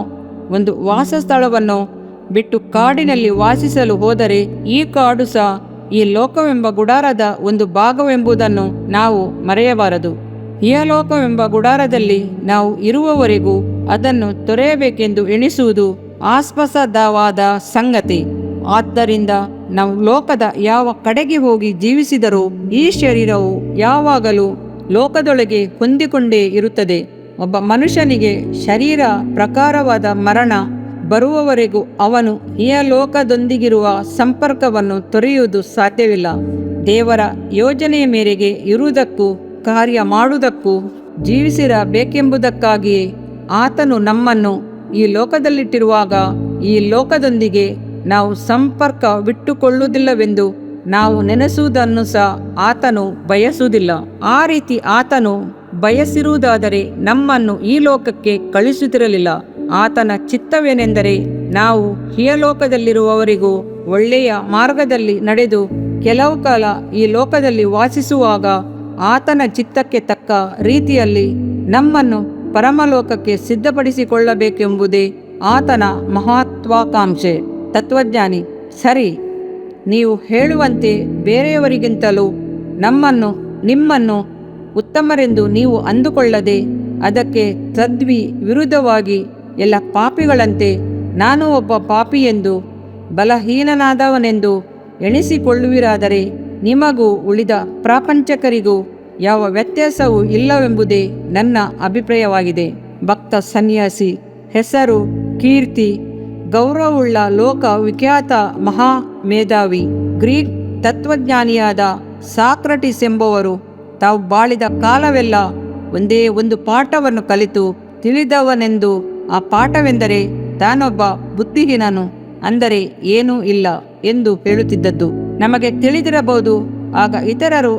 ಒಂದು ವಾಸಸ್ಥಳವನ್ನೋ ಬಿಟ್ಟು ಕಾಡಿನಲ್ಲಿ ವಾಸಿಸಲು ಹೋದರೆ ಈ ಕಾಡು ಸಹ ಈ ಲೋಕವೆಂಬ ಗುಡಾರದ ಒಂದು ಭಾಗವೆಂಬುದನ್ನು ನಾವು ಮರೆಯಬಾರದು. ಇಹಲೋಕವೆಂಬ ಗುಡಾರದಲ್ಲಿ ನಾವು ಇರುವವರೆಗೂ ಅದನ್ನು ತೊರೆಯಬೇಕೆಂದು ಎಣಿಸುವುದು ಆಸ್ಪದವಾದ ಸಂಗತಿ. ಆದ್ದರಿಂದ ನಾವು ಲೋಕದ ಯಾವ ಕಡೆಗೆ ಹೋಗಿ ಜೀವಿಸಿದರೂ ಈ ಶರೀರವು ಯಾವಾಗಲೂ ಲೋಕದೊಳಗೆ ಹೊಂದಿಕೊಂಡೇ ಇರುತ್ತದೆ. ಒಬ್ಬ ಮನುಷ್ಯನಿಗೆ ಶರೀರ ಪ್ರಕಾರವಾದ ಮರಣ ಬರುವವರೆಗೂ ಅವನು ಇಹಲೋಕದೊಂದಿಗಿರುವ ಸಂಪರ್ಕವನ್ನು ತೊರೆಯುವುದು ಸಾಧ್ಯವಿಲ್ಲ. ದೇವರ ಯೋಜನೆಯ ಮೇರೆಗೆ ಇರುವುದಕ್ಕೂ ಕಾರ್ಯ ಮಾಡುವುದಕ್ಕೂ ಜೀವಿಸಿರಬೇಕೆಂಬುದಕ್ಕಾಗಿಯೇ ಆತನು ನಮ್ಮನ್ನು ಈ ಲೋಕದಲ್ಲಿಟ್ಟಿರುವಾಗ ಈ ಲೋಕದೊಂದಿಗೆ ನಾವು ಸಂಪರ್ಕ ಬಿಟ್ಟುಕೊಳ್ಳುವುದಿಲ್ಲವೆಂದು ನಾವು ನೆನೆಸುವುದನ್ನು ಸಹ ಆತನು ಬಯಸುವುದಿಲ್ಲ. ಆ ರೀತಿ ಆತನು ಬಯಸಿರುವುದಾದರೆ ನಮ್ಮನ್ನು ಈ ಲೋಕಕ್ಕೆ ಕಳಿಸುತ್ತಿರಲಿಲ್ಲ. ಆತನ ಚಿತ್ತವೇನೆಂದರೆ ನಾವು ಇಹಲೋಕದಲ್ಲಿರುವವರಿಗೂ ಒಳ್ಳೆಯ ಮಾರ್ಗದಲ್ಲಿ ನಡೆದು ಕೆಲವು ಕಾಲ ಈ ಲೋಕದಲ್ಲಿ ವಾಸಿಸುವಾಗ ಆತನ ಚಿತ್ತಕ್ಕೆ ತಕ್ಕ ರೀತಿಯಲ್ಲಿ ನಮ್ಮನ್ನು ಪರಮಲೋಕಕ್ಕೆ ಸಿದ್ಧಪಡಿಸಿಕೊಳ್ಳಬೇಕೆಂಬುದೇ ಆತನ ಮಹತ್ವಾಕಾಂಕ್ಷೆ. ತತ್ವಜ್ಞಾನಿ: ಸರಿ, ನೀವು ಹೇಳುವಂತೆ ಬೇರೆಯವರಿಗಿಂತಲೂ ನಿಮ್ಮನ್ನು ಉತ್ತಮರೆಂದು ನೀವು ಅಂದುಕೊಳ್ಳದೆ ಅದಕ್ಕೆ ವಿರುದ್ಧವಾಗಿ ಎಲ್ಲ ಪಾಪಿಗಳಂತೆ ನಾನು ಒಬ್ಬ ಪಾಪಿಯೆಂದು ಬಲಹೀನನಾದವನೆಂದು ಎಣಿಸಿಕೊಳ್ಳುವಿರಾದರೆ ನಿಮಗೂ ಉಳಿದ ಪ್ರಾಪಂಚಕರಿಗೂ ಯಾವ ವ್ಯತ್ಯಾಸವೂ ಇಲ್ಲವೆಂಬುದೇ ನನ್ನ ಅಭಿಪ್ರಾಯವಾಗಿದೆ. ಭಕ್ತ ಸನ್ಯಾಸಿ, ಹೆಸರು, ಕೀರ್ತಿ, ಗೌರವವುಳ್ಳ ಲೋಕ ವಿಖ್ಯಾತ ಮಹಾಮೇಧಾವಿ ಗ್ರೀಕ್ ತತ್ವಜ್ಞಾನಿಯಾದ ಸಾಕ್ರಟಿಸ್ ಎಂಬುವರು ತಾವು ಬಾಳಿದ ಕಾಲವೆಲ್ಲ ಒಂದೇ ಒಂದು ಪಾಠವನ್ನು ಕಲಿತು ತಿಳಿದವನೆಂದು, ಆ ಪಾಠವೆಂದರೆ ತಾನೊಬ್ಬ ಬುದ್ಧಿಹೀನನು, ಅಂದರೆ ಏನೂ ಇಲ್ಲ ಎಂದು ಹೇಳುತ್ತಿದ್ದದ್ದು ನಮಗೆ ತಿಳಿದಿರಬಹುದು. ಆಗ ಇತರರು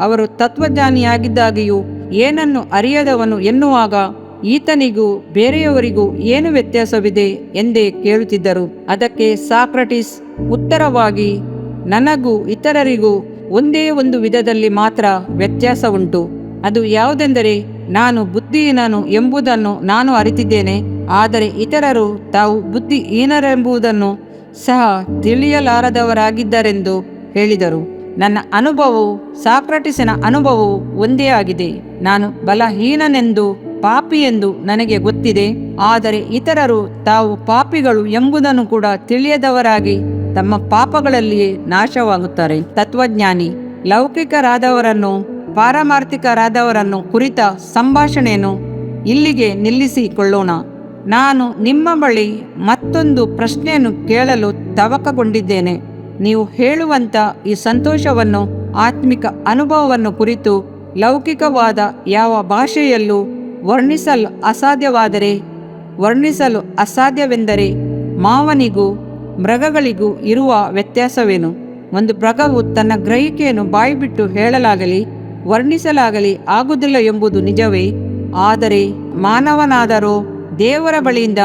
ಅವರು ತತ್ವಜ್ಞಾನಿಯಾಗಿದ್ದಾಗಿಯೂ ಏನನ್ನು ಅರಿಯದವನು ಎನ್ನುವಾಗ ಈತನಿಗೂ ಬೇರೆಯವರಿಗೂ ಏನು ವ್ಯತ್ಯಾಸವಿದೆ ಎಂದೇ ಕೇಳುತ್ತಿದ್ದರು. ಅದಕ್ಕೆ ಸಾಕ್ರಟಿಸ್ ಉತ್ತರವಾಗಿ, ನನಗೂ ಇತರರಿಗೂ ಒಂದೇ ಒಂದು ವಿಧದಲ್ಲಿ ಮಾತ್ರ ವ್ಯತ್ಯಾಸ ಉಂಟು. ಅದು ಯಾವುದೆಂದರೆ, ನಾನು ಬುದ್ಧಿಹೀನನು ಎಂಬುದನ್ನು ನಾನು ಅರಿತಿದ್ದೇನೆ, ಆದರೆ ಇತರರು ತಾವು ಬುದ್ಧಿಹೀನರೆಂಬುದನ್ನು ಸಹ ತಿಳಿಯಲಾರದವರಾಗಿದ್ದರೆಂದು ಹೇಳಿದರು. ನನ್ನ ಅನುಭವವು ಸಾಕ್ರಟಿಸನ ಅನುಭವವು ಒಂದೇ ಆಗಿದೆ. ನಾನು ಬಲಹೀನನೆಂದು ಪಾಪಿ ಎಂದು ನನಗೆ ಗೊತ್ತಿದೆ. ಆದರೆ ಇತರರು ತಾವು ಪಾಪಿಗಳು ಎಂಬುದನ್ನು ಕೂಡ ತಿಳಿಯದವರಾಗಿ ತಮ್ಮ ಪಾಪಗಳಲ್ಲಿಯೇ ನಾಶವಾಗುತ್ತಾರೆ. ತತ್ವಜ್ಞಾನಿ. ಲೌಕಿಕರಾದವರನ್ನು ಪಾರಮಾರ್ಥಿಕರಾದವರನ್ನು ಕುರಿತ ಸಂಭಾಷಣೆಯನ್ನು ಇಲ್ಲಿಗೆ ನಿಲ್ಲಿಸಿಕೊಳ್ಳೋಣ. ನಾನು ನಿಮ್ಮ ಬಳಿ ಮತ್ತೊಂದು ಪ್ರಶ್ನೆಯನ್ನು ಕೇಳಲು ತವಕಗೊಂಡಿದ್ದೇನೆ. ನೀವು ಹೇಳುವಂಥ ಈ ಸಂತೋಷವನ್ನು, ಆತ್ಮಿಕ ಅನುಭವವನ್ನು ಕುರಿತು ಲೌಕಿಕವಾದ ಯಾವ ಭಾಷೆಯಲ್ಲೂ ವರ್ಣಿಸಲು ಅಸಾಧ್ಯವೆಂದರೆ ಮಾವನಿಗೂ ಮೃಗಗಳಿಗೂ ಇರುವ ವ್ಯತ್ಯಾಸವೇನು? ಒಂದು ಮೃಗವು ತನ್ನ ಗ್ರಹಿಕೆಯನ್ನು ಬಾಯಿಬಿಟ್ಟು ಹೇಳಲಾಗಲಿ ವರ್ಣಿಸಲಾಗಲಿ ಆಗುವುದಿಲ್ಲ ಎಂಬುದು ನಿಜವೇ? ಆದರೆ ಮಾನವನಾದರೋ ದೇವರ ಬಳಿಯಿಂದ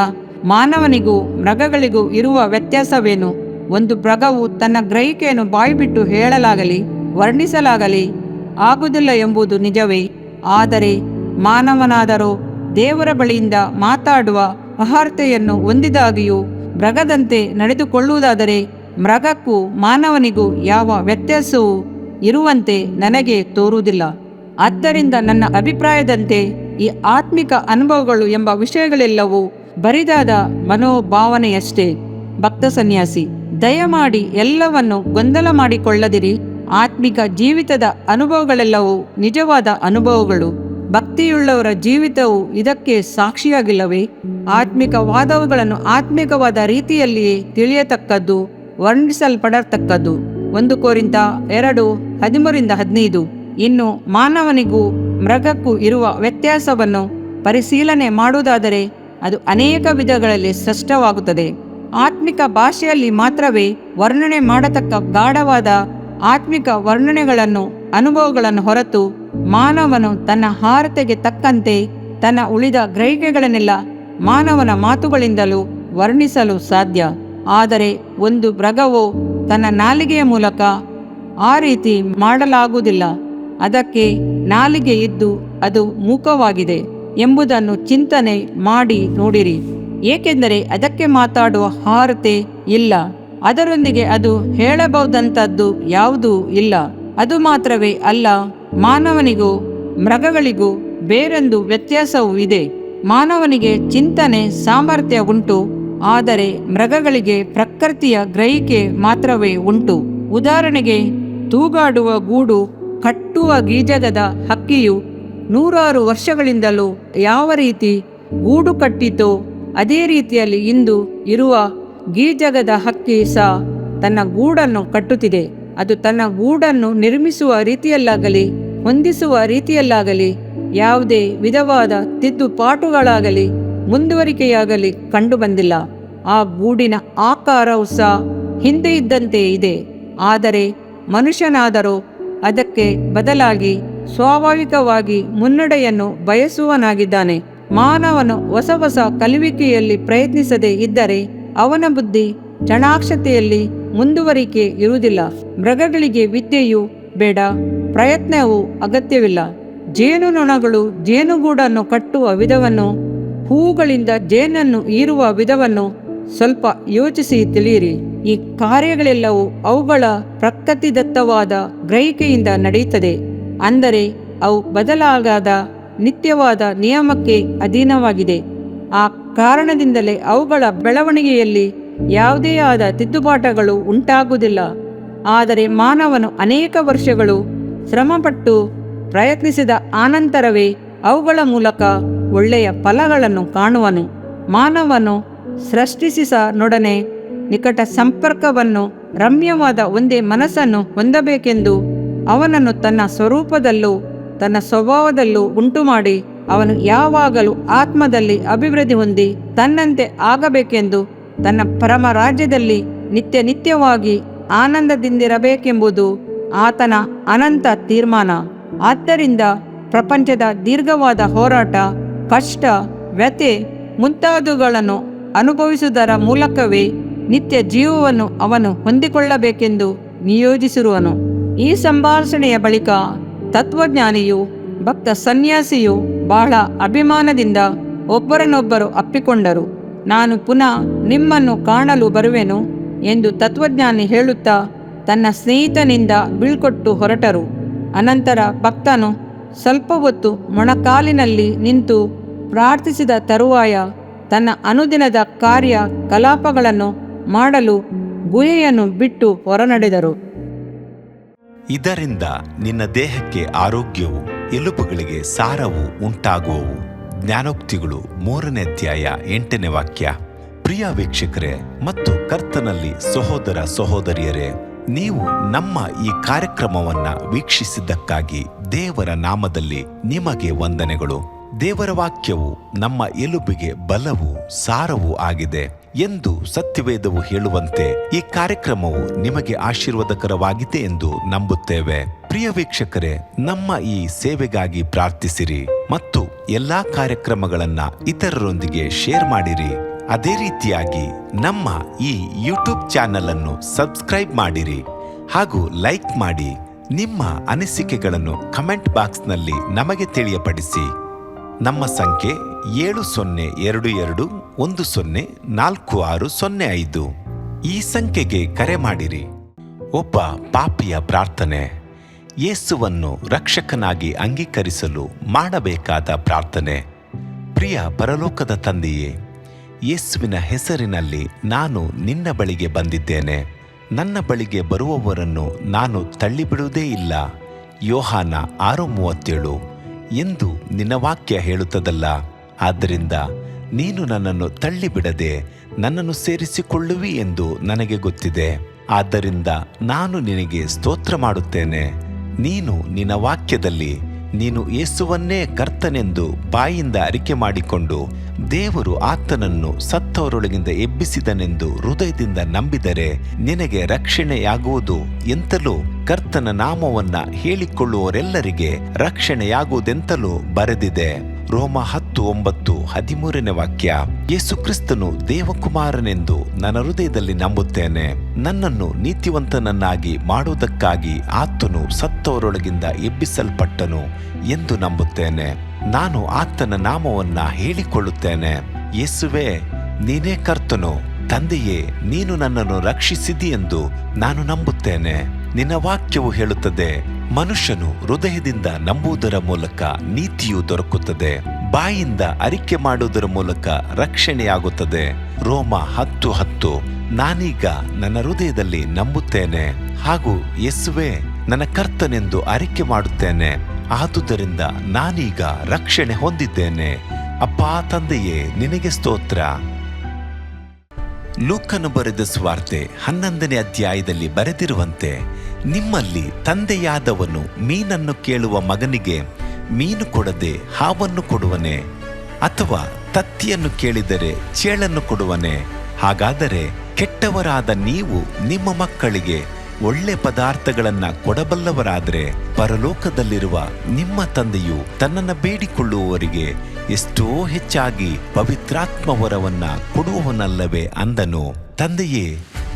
ಮಾನವನಿಗೂ ಮೃಗಗಳಿಗೂ ಇರುವ ವ್ಯತ್ಯಾಸವೇನು? ಒಂದು ಮೃಗವು ತನ್ನ ಗ್ರಹಿಕೆಯನ್ನು ಬಾಯಿಬಿಟ್ಟು ಹೇಳಲಾಗಲಿ ವರ್ಣಿಸಲಾಗಲಿ ಆಗುವುದಿಲ್ಲ ಎಂಬುದು ನಿಜವೇ? ಆದರೆ ಮಾನವನಾದರೋ ದೇವರ ಬಳಿಯಿಂದ ಮಾತಾಡುವ ಅರ್ಹತೆಯನ್ನು ಹೊಂದಿದಾಗಿಯೂ ಮೃಗದಂತೆ ನಡೆದುಕೊಳ್ಳುವುದಾದರೆ ಮೃಗಕ್ಕೂ ಮಾನವನಿಗೂ ಯಾವ ವ್ಯತ್ಯಾಸವೂ ಇರುವಂತೆ ನನಗೆ ತೋರುವುದಿಲ್ಲ. ಆದ್ದರಿಂದ ನನ್ನ ಅಭಿಪ್ರಾಯದಂತೆ ಈ ಆತ್ಮಿಕ ಅನುಭವಗಳು ಎಂಬ ವಿಷಯಗಳೆಲ್ಲವೂ ಬರಿದಾದ ಮನೋಭಾವನೆಯಷ್ಟೇ. ಭಕ್ತ ಸನ್ಯಾಸಿ. ದಯಮಾಡಿ ಎಲ್ಲವನ್ನು ಗೊಂದಲ ಮಾಡಿಕೊಳ್ಳದಿರಿ. ಆತ್ಮಿಕ ಜೀವಿತದ ಅನುಭವಗಳೆಲ್ಲವೂ ನಿಜವಾದ ಅನುಭವಗಳು. ಭಕ್ತಿಯುಳ್ಳವರ ಜೀವಿತವು ಇದಕ್ಕೆ ಸಾಕ್ಷಿಯಾಗಿಲ್ಲವೇ? ಆತ್ಮಿಕವಾದವುಗಳನ್ನು ಆತ್ಮಿಕವಾದ ರೀತಿಯಲ್ಲಿಯೇ ತಿಳಿಯತಕ್ಕದ್ದು, ವರ್ಣಿಸಲ್ಪಡತಕ್ಕದ್ದು. 1 ಕೊರಿಂಥ 2:13-15. ಇನ್ನು ಮಾನವನಿಗೂ ಮೃಗಕ್ಕೂ ಇರುವ ವ್ಯತ್ಯಾಸವನ್ನು ಪರಿಶೀಲನೆ ಮಾಡುವುದಾದರೆ ಅದು ಅನೇಕ ವಿಧಗಳಲ್ಲಿ ಸ್ಪಷ್ಟವಾಗುತ್ತದೆ. ಆತ್ಮಿಕ ಭಾಷೆಯಲ್ಲಿ ಮಾತ್ರವೇ ವರ್ಣನೆ ಮಾಡತಕ್ಕ ಗಾಢವಾದ ಆತ್ಮಿಕ ವರ್ಣನೆಗಳನ್ನು, ಅನುಭವಗಳನ್ನು ಹೊರತು ಮಾನವನು ತನ್ನ ಹಾರತೆಗೆ ತಕ್ಕಂತೆ ತನ್ನ ಉಳಿದ ಗ್ರಹಿಕೆಗಳನ್ನೆಲ್ಲ ಮಾನವನ ಮಾತುಗಳಿಂದಲೂ ವರ್ಣಿಸಲು ಸಾಧ್ಯ. ಆದರೆ ಒಂದು ಮೃಗವು ತನ್ನ ನಾಲಿಗೆಯ ಮೂಲಕ ಆ ರೀತಿ ಮಾಡಲಾಗುವುದಿಲ್ಲ. ಅದಕ್ಕೆ ನಾಲಿಗೆ ಇದ್ದು ಅದು ಮೂಕವಾಗಿದೆ ಎಂಬುದನ್ನು ಚಿಂತನೆ ಮಾಡಿ ನೋಡಿರಿ. ಏಕೆಂದರೆ ಅದಕ್ಕೆ ಮಾತಾಡುವ ಅರ್ಹತೆ ಇಲ್ಲ. ಅದರೊಂದಿಗೆ ಅದು ಹೇಳಬಹುದಂಥದ್ದು ಯಾವುದೂ ಇಲ್ಲ. ಅದು ಮಾತ್ರವೇ ಅಲ್ಲ, ಮಾನವನಿಗೂ ಮೃಗಗಳಿಗೂ ಬೇರೊಂದು ವ್ಯತ್ಯಾಸವೂ ಇದೆ. ಮಾನವನಿಗೆ ಚಿಂತನೆ ಸಾಮರ್ಥ್ಯ ಉಂಟು, ಆದರೆ ಮೃಗಗಳಿಗೆ ಪ್ರಕೃತಿಯ ಗ್ರಹಿಕೆ ಮಾತ್ರವೇ ಉಂಟು. ಉದಾಹರಣೆಗೆ, ತೂಗಾಡುವ ಗೂಡು ಕಟ್ಟುವ ಗೀಜಗದ ಹಕ್ಕಿಯು 100 ವರ್ಷಗಳಿಂದಲೂ ಯಾವ ರೀತಿ ಗೂಡು ಕಟ್ಟಿತೋ ಅದೇ ರೀತಿಯಲ್ಲಿ ಇಂದು ಇರುವ ಗೀಜಗದ ಹಕ್ಕಿ ಸಹ ತನ್ನ ಗೂಡನ್ನು ಕಟ್ಟುತ್ತಿದೆ. ಅದು ತನ್ನ ಗೂಡನ್ನು ನಿರ್ಮಿಸುವ ರೀತಿಯಲ್ಲಾಗಲಿ ಹೊಂದಿಸುವ ರೀತಿಯಲ್ಲಾಗಲಿ ಯಾವುದೇ ವಿಧವಾದ ತಿದ್ದುಪಾಟುಗಳಾಗಲಿ ಮುಂದುವರಿಕೆಯಾಗಲಿ ಕಂಡುಬಂದಿಲ್ಲ. ಆ ಗೂಡಿನ ಆಕಾರವು ಸಹ ಹಿಂದೆ ಇದ್ದಂತೆ ಇದೆ. ಆದರೆ ಮನುಷ್ಯನಾದರೂ ಅದಕ್ಕೆ ಬದಲಾಗಿ ಸ್ವಾಭಾವಿಕವಾಗಿ ಮುನ್ನಡೆಯನ್ನು ಬಯಸುವನಾಗಿದ್ದಾನೆ. ಮಾನವನು ಹೊಸ ಕಲಿಯುವಿಕೆಯಲ್ಲಿ ಪ್ರಯತ್ನಿಸದೇ ಇದ್ದರೆ ಅವನ ಬುದ್ಧಿ ಚಾಣಾಕ್ಷತೆಯಲ್ಲಿ ಮುಂದುವರಿಕೆ ಇರುವುದಿಲ್ಲ. ಮೃಗಗಳಿಗೆ ವಿದ್ಯೆಯೂ ಬೇಡ, ಪ್ರಯತ್ನವೂ ಅಗತ್ಯವಿಲ್ಲ. ಜೇನುನೊಣಗಳು ಜೇನುಗೂಡನ್ನು ಕಟ್ಟುವ ವಿಧವನ್ನು, ಹೂಗಳಿಂದ ಜೇನನ್ನು ಹೀರುವ ವಿಧವನ್ನು ಸ್ವಲ್ಪ ಯೋಚಿಸಿ ತಿಳಿಯಿರಿ. ಈ ಕಾರ್ಯಗಳೆಲ್ಲವೂ ಅವುಗಳ ಪ್ರಕೃತಿದತ್ತವಾದ ಗ್ರಹಿಕೆಯಿಂದ ನಡೆಯುತ್ತದೆ. ಅಂದರೆ ಅವು ಬದಲಾಗದ ನಿತ್ಯವಾದ ನಿಯಮಕ್ಕೆ ಅಧೀನವಾಗಿದೆ. ಆ ಕಾರಣದಿಂದಲೇ ಅವುಗಳ ಬೆಳವಣಿಗೆಯಲ್ಲಿ ಯಾವುದೇ ಆದ ತಿದ್ದುಪಾಟುಗಳು ಉಂಟಾಗುವುದಿಲ್ಲ. ಆದರೆ ಮಾನವನು ಅನೇಕ ವರ್ಷಗಳು ಶ್ರಮಪಟ್ಟು ಪ್ರಯತ್ನಿಸಿದ ಆನಂತರವೇ ಅವುಗಳ ಮೂಲಕ ಒಳ್ಳೆಯ ಫಲಗಳನ್ನು ಕಾಣುವನು. ಮಾನವನು ಸೃಷ್ಟಿಸಿದನೊಡನೆ ನಿಕಟ ಸಂಪರ್ಕವನ್ನು, ರಮ್ಯವಾದ ಒಂದೇ ಮನಸ್ಸನ್ನು ಹೊಂದಬೇಕೆಂದು ಅವನನ್ನು ತನ್ನ ಸ್ವರೂಪದಲ್ಲೂ ತನ್ನ ಸ್ವಭಾವದಲ್ಲೂ ಉಂಟುಮಾಡಿ ಅವನು ಯಾವಾಗಲೂ ಆತ್ಮದಲ್ಲಿ ಅಭಿವೃದ್ಧಿ ಹೊಂದಿ ತನ್ನಂತೆ ಆಗಬೇಕೆಂದು ತನ್ನ ಪರಮ ರಾಜ್ಯದಲ್ಲಿ ನಿತ್ಯವಾಗಿ ಆನಂದದಿಂದಿರಬೇಕೆಂಬುದು ಆತನ ಅನಂತ ತೀರ್ಮಾನ. ಆದ್ದರಿಂದ ಪ್ರಪಂಚದ ದೀರ್ಘವಾದ ಹೋರಾಟ, ಕಷ್ಟ, ವ್ಯಥೆ ಮುಂತಾದವುಗಳನ್ನು ಅನುಭವಿಸುವುದರ ಮೂಲಕವೇ ನಿತ್ಯ ಜೀವವನ್ನು ಅವನು ಹೊಂದಿಕೊಳ್ಳಬೇಕೆಂದು ನಿಯೋಜಿಸಿರುವನು. ಈ ಸಂಭಾಷಣೆಯ ಬಳಿಕ ತತ್ವಜ್ಞಾನಿಯು ಭಕ್ತ ಸನ್ಯಾಸಿಯು ಬಹಳ ಅಭಿಮಾನದಿಂದ ಒಬ್ಬರನ್ನೊಬ್ಬರು ಅಪ್ಪಿಕೊಂಡರು. ನಾನು ಪುನಃ ನಿಮ್ಮನ್ನು ಕಾಣಲು ಬರುವೆನು ಎಂದು ತತ್ವಜ್ಞಾನಿ ಹೇಳುತ್ತಾ ತನ್ನ ಸ್ನೇಹಿತನಿಂದ ಬೀಳ್ಕೊಟ್ಟು ಹೊರಟರು. ಅನಂತರ ಭಕ್ತನು ಸ್ವಲ್ಪ ಹೊತ್ತು ಮೊಣಕಾಲಿನಲ್ಲಿ ನಿಂತು ಪ್ರಾರ್ಥಿಸಿದ ತರುವಾಯ ತನ್ನ ಅನುದಿನದ ಕಾರ್ಯ ಕಲಾಪಗಳನ್ನು ಮಾಡಲು ಗುಹೆಯನ್ನು ಬಿಟ್ಟು ಹೊರನಡೆದರು. ಇದರಿಂದ ನಿನ್ನ ದೇಹಕ್ಕೆ ಆರೋಗ್ಯವು, ಎಲುಬುಗಳಿಗೆ ಸಾರವು ಉಂಟಾಗುವವು. ಜ್ಞಾನೋಕ್ತಿಗಳು 3ನೇ ಅಧ್ಯಾಯ 8ನೇ ವಾಕ್ಯ. ಪ್ರಿಯ ವೀಕ್ಷಕರೇ ಮತ್ತು ಕರ್ತನಲ್ಲಿ ಸಹೋದರ ಸಹೋದರಿಯರೇ, ನೀವು ನಮ್ಮ ಈ ಕಾರ್ಯಕ್ರಮವನ್ನ ವೀಕ್ಷಿಸಿದ್ದಕ್ಕಾಗಿ ದೇವರ ನಾಮದಲ್ಲಿ ನಿಮಗೆ ವಂದನೆಗಳು. ದೇವರ ವಾಕ್ಯವು ನಮ್ಮ ಎಲುಬಿಗೆ ಬಲವೂ ಸಾರವೂ ಆಗಿದೆ ಎಂದು ಸತ್ಯವೇದವು ಹೇಳುವಂತೆ ಈ ಕಾರ್ಯಕ್ರಮವು ನಿಮಗೆ ಆಶೀರ್ವಾದಕರವಾಗಿದೆ ಎಂದು ನಂಬುತ್ತೇವೆ. ಪ್ರಿಯ ವೀಕ್ಷಕರೇ, ನಮ್ಮ ಈ ಸೇವೆಗಾಗಿ ಪ್ರಾರ್ಥಿಸಿರಿ ಮತ್ತು ಎಲ್ಲಾ ಕಾರ್ಯಕ್ರಮಗಳನ್ನ ಇತರರೊಂದಿಗೆ ಶೇರ್ ಮಾಡಿರಿ. ಅದೇ ರೀತಿಯಾಗಿ ನಮ್ಮ ಈ ಯೂಟ್ಯೂಬ್ ಚಾನೆಲ್ ಅನ್ನು ಸಬ್ಸ್ಕ್ರೈಬ್ ಮಾಡಿರಿ ಹಾಗೂ ಲೈಕ್ ಮಾಡಿ. ನಿಮ್ಮ ಅನಿಸಿಕೆಗಳನ್ನು ಕಮೆಂಟ್ ಬಾಕ್ಸ್ನಲ್ಲಿ ನಮಗೆ ತಿಳಿಯಪಡಿಸಿ. ನಮ್ಮ ಸಂಖ್ಯೆ 7022104605. ಈ ಸಂಖ್ಯೆಗೆ ಕರೆ ಮಾಡಿರಿ. ಒಬ್ಬ ಪಾಪಿಯ ಪ್ರಾರ್ಥನೆ. ಯೇಸುವನ್ನು ರಕ್ಷಕನಾಗಿ ಅಂಗೀಕರಿಸಲು ಮಾಡಬೇಕಾದ ಪ್ರಾರ್ಥನೆ. ಪ್ರಿಯ ಪರಲೋಕದ ತಂದೆಯೇ, ಯೇಸುವಿನ ಹೆಸರಿನಲ್ಲಿ ನಾನು ನಿನ್ನ ಬಳಿಗೆ ಬಂದಿದ್ದೇನೆ. ನನ್ನ ಬಳಿಗೆ ಬರುವವರನ್ನು ನಾನು ತಳ್ಳಿಬಿಡುವುದೇ ಇಲ್ಲ. ಯೋಹಾನ 6:37 ಎಂದು ನಿನ್ನ ವಾಕ್ಯ ಹೇಳುತ್ತದಲ್ಲ. ಆದ್ದರಿಂದ ನೀನು ನನ್ನನ್ನು ತಳ್ಳಿಬಿಡದೆ ನನ್ನನ್ನು ಸೇರಿಸಿಕೊಳ್ಳುವಿ ಎಂದು ನನಗೆ ಗೊತ್ತಿದೆ. ಆದ್ದರಿಂದ ನಾನು ನಿನಗೆ ಸ್ತೋತ್ರ ಮಾಡುತ್ತೇನೆ. ನೀನು ನಿನ್ನ ವಾಕ್ಯದಲ್ಲಿ ನೀನು ಯೇಸುವನ್ನೇ ಕರ್ತನೆಂದು ಬಾಯಿಂದ ಅರಿಕೆ ಮಾಡಿಕೊಂಡು ದೇವರು ಆತನನ್ನು ಸತ್ತವರೊಳಗಿಂದ ಎಬ್ಬಿಸಿದನೆಂದು ಹೃದಯದಿಂದ ನಂಬಿದರೆ ನಿನಗೆ ರಕ್ಷಣೆಯಾಗುವುದು ಎಂತಲೂ ಕರ್ತನ ನಾಮವನ್ನ ಹೇಳಿಕೊಳ್ಳುವವರೆಲ್ಲರಿಗೆ ರಕ್ಷಣೆಯಾಗುವುದೆಂತಲೂ ಬರೆದಿದೆ. ರೋಮ 10:9-13ನೇ ವಾಕ್ಯ. ಯೇಸು ಕ್ರಿಸ್ತನು ದೇವಕುಮಾರನೆಂದು ನನ್ನ ಹೃದಯದಲ್ಲಿ ನಂಬುತ್ತೇನೆ. ನನ್ನನ್ನು ನೀತಿವಂತನನ್ನಾಗಿ ಮಾಡುವುದಕ್ಕಾಗಿ ಆತನು ಸತ್ತವರೊಳಗಿಂದ ಎಬ್ಬಿಸಲ್ಪಟ್ಟನು ಎಂದು ನಂಬುತ್ತೇನೆ. ನಾನು ಆತನ ನಾಮವನ್ನ ಹೇಳಿಕೊಳ್ಳುತ್ತೇನೆ. ಯೇಸುವೇ, ನೀನೇ ಕರ್ತನು. ತಂದೆಯೇ, ನೀನು ನನ್ನನ್ನು ರಕ್ಷಿಸಿದಿ ಎಂದು ನಾನು ನಂಬುತ್ತೇನೆ. ನಿನ್ನ ವಾಕ್ಯವು ಹೇಳುತ್ತದೆ, ಮನುಷ್ಯನು ಹೃದಯದಿಂದ ನಂಬುವುದರ ಮೂಲಕ ನೀತಿಯು ದೊರಕುತ್ತದೆ, ಬಾಯಿಂದ ಅರಿಕೆ ಮಾಡುವುದರ ಮೂಲಕ ರಕ್ಷಣೆಯಾಗುತ್ತದೆ. ರೋಮ 10:10. ನಾನೀಗ ನನ್ನ ಹೃದಯದಲ್ಲಿ ನಂಬುತ್ತೇನೆ ಹಾಗೂ ಯೇಸುವೇ ನನ್ನ ಕರ್ತನೆಂದು ಅರಿಕೆ ಮಾಡುತ್ತೇನೆ. ಆದುದರಿಂದ ನಾನೀಗ ರಕ್ಷಣೆ ಹೊಂದಿದ್ದೇನೆ. ಅಪ್ಪಾ ತಂದೆಯೇ, ನಿನಗೆ ಸ್ತೋತ್ರ. ಲೂಕನು ಬರೆದ ಸುವಾರ್ತೆ 11ನೇ ಅಧ್ಯಾಯದಲ್ಲಿ ಬರೆದಿರುವಂತೆ, ನಿಮ್ಮಲ್ಲಿ ತಂದೆಯಾದವನು ಮೀನನ್ನು ಕೇಳುವ ಮಗನಿಗೆ ಮೀನು ಕೊಡದೆ ಹಾವನ್ನು ಕೊಡುವನೆ? ಅಥವಾ ತತ್ತಿಯನ್ನು ಕೇಳಿದರೆ ಚೇಳನ್ನು ಕೊಡುವನೆ? ಹಾಗಾದರೆ ಕೆಟ್ಟವರಾದ ನೀವು ನಿಮ್ಮ ಮಕ್ಕಳಿಗೆ ಒಳ್ಳೆ ಪದಾರ್ಥಗಳನ್ನ ಕೊಡಬಲ್ಲವರಾದರೆ ಪರಲೋಕದಲ್ಲಿರುವ ನಿಮ್ಮ ತಂದೆಯು ತನ್ನನ್ನು ಬೇಡಿಕೊಳ್ಳುವವರಿಗೆ ಎಷ್ಟೋ ಹೆಚ್ಚಾಗಿ ಪವಿತ್ರಾತ್ಮ ವರವನ್ನ ಕೊಡುವವನಲ್ಲವೇ ಅಂದನು. ತಂದೆಯೇ,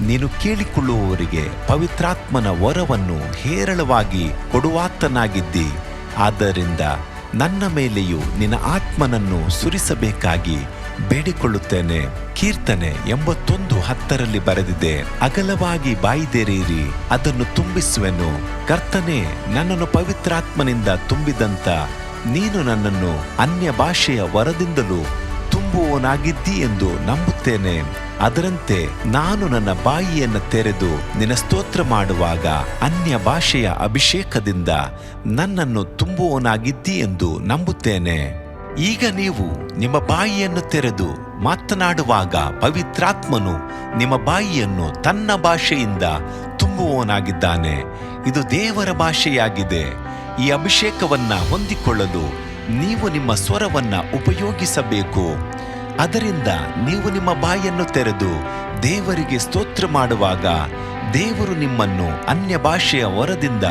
ನೀನು ಕೇಳಿಕೊಳ್ಳುವವರಿಗೆ ಪವಿತ್ರಾತ್ಮನ ವರವನ್ನು ಹೇರಳವಾಗಿ ಕೊಡುವಾತನಾಗಿದ್ದಿ. ಆದ್ದರಿಂದ ನನ್ನ ಮೇಲೆಯೂ ನಿನ್ನ ಆತ್ಮನನ್ನು ಸುರಿಸಬೇಕಾಗಿ ಬೇಡಿಕೊಳ್ಳುತ್ತೇನೆ. ಕೀರ್ತನೆ 81:10 ಬರೆದಿದೆ, ಅಗಲವಾಗಿ ಬಾಯಿದೆರೆಯಿರಿ, ಅದನ್ನು ತುಂಬಿಸುವೆನು. ಕರ್ತನೇ, ನನ್ನನ್ನು ಪವಿತ್ರಾತ್ಮನಿಂದ ತುಂಬಿದಂತ ನೀನು ನನ್ನನ್ನು ಅನ್ಯ ಭಾಷೆಯ ವರದಿಂದಲೂ ತುಂಬುವವನಾಗಿದ್ದಿ ಎಂದು ನಂಬುತ್ತೇನೆ. ಅದರಂತೆ ನಾನು ನನ್ನ ಬಾಯಿಯನ್ನು ತೆರೆದು ನಿನ್ನ ಸ್ತೋತ್ರ ಮಾಡುವಾಗ ಅನ್ಯ ಭಾಷೆಯ ಅಭಿಷೇಕದಿಂದ ನನ್ನನ್ನು ತುಂಬುವವನಾಗಿದ್ದಿ ಎಂದು ನಂಬುತ್ತೇನೆ. ಈಗ ನೀವು ನಿಮ್ಮ ಬಾಯಿಯನ್ನು ತೆರೆದು ಮಾತನಾಡುವಾಗ ಪವಿತ್ರಾತ್ಮನು ನಿಮ್ಮ ಬಾಯಿಯನ್ನು ತನ್ನ ಭಾಷೆಯಿಂದ ತುಂಬುವವನಾಗಿದ್ದಾನೆ. ಇದು ದೇವರ ಭಾಷೆಯಾಗಿದೆ. ಈ ಅಭಿಷೇಕವನ್ನ ಹೊಂದಿಕೊಳ್ಳಲು ನೀವು ನಿಮ್ಮ ಸ್ವರವನ್ನ ಉಪಯೋಗಿಸಬೇಕು. ಅದರಿಂದ ನೀವು ನಿಮ್ಮ ಬಾಯನ್ನು ತೆರೆದು ದೇವರಿಗೆ ಸ್ತೋತ್ರ ಮಾಡುವಾಗ ದೇವರು ನಿಮ್ಮನ್ನು ಅನ್ಯ ಭಾಷೆಯ ವರದಿಂದ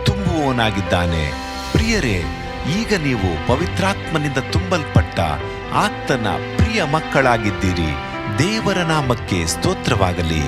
ತುಂಬುವವನಾಗಿದ್ದಾನೆ. ಪ್ರಿಯರೇ, ಈಗ ನೀವು ಪವಿತ್ರಾತ್ಮನಿಂದ ತುಂಬಲ್ಪಟ್ಟ ಆತನ ಪ್ರಿಯ ಮಕ್ಕಳಾಗಿದ್ದೀರಿ. ದೇವರ ನಾಮಕ್ಕೆ ಸ್ತೋತ್ರವಾಗಲಿ.